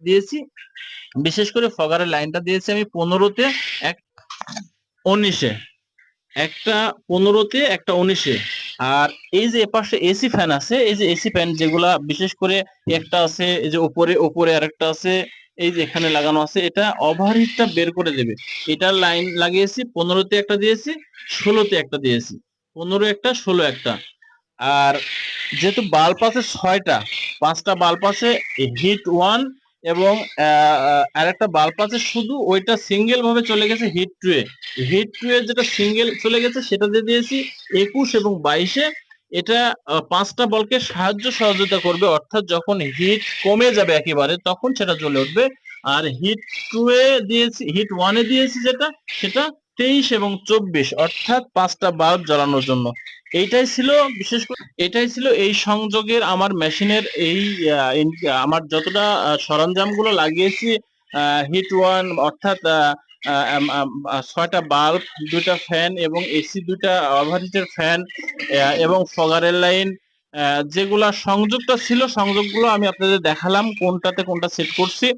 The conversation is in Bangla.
দিয়েছি, বিশেষ করে ফগারের লাইনটা দিয়েছি আমি 15-তে, 19-এ, একটা 15-তে, একটা 19-এ। আর এই যে এপাশে এসি ফ্যান আছে, এই যে এসি ফ্যান যেগুলা বিশেষ করে একটা আছে এই যে উপরে উপরে আরেকটা আছে, এই যে এখানে লাগানো আছে, এটা ওভারহিটটা বের করে দেবে। এটার লাইন লাগিয়েছি 15-তে একটা দিয়েছি, 16-তে একটা দিয়েছি, 15 একটা, 16 একটা। আর যেহেতু বাল্ব আছে 6টা, 5টা বাল্ব আছে হিট ওয়ান, এবং আরেকটা বাল্ব আছে শুধু ওইটা সিঙ্গেল ভাবে চলে গেছে হিট টু এ। হিট টু এ যেটা সিঙ্গেল চলে গেছে সেটা দিয়ে দিয়েছি 21 এবং 22-এ। এটা 5টা বলকে সহযোগিতা করবে, অর্থাৎ যখন হিট কমে যাবে একেবারে তখন সেটা জ্বলে উঠবে। আর হিট টু এ দিয়েছি, হিট ওয়ানে দিয়েছি যেটা, সেটা 23 এবং 24, অর্থাৎ 5টা বাল্ব জ্বালানোর জন্য। এইটাই ছিল, বিশেষ করে এটাই ছিল এই সংযোগের আমার মেশিনের এই আমার যতটা সরঞ্জামগুলো লাগিয়েছি। হিট ওয়ান অর্থাৎ 6টা বাল্ব, 2টা ফ্যান এবং এসি, 2টা ওভারহিটের ফ্যান, এবং ফগারের লাইন, যেগুলা সংযোগটা ছিল সংযোগগুলো আমি আপনাদের দেখালাম কোনটাতে কোনটা সেট করছি।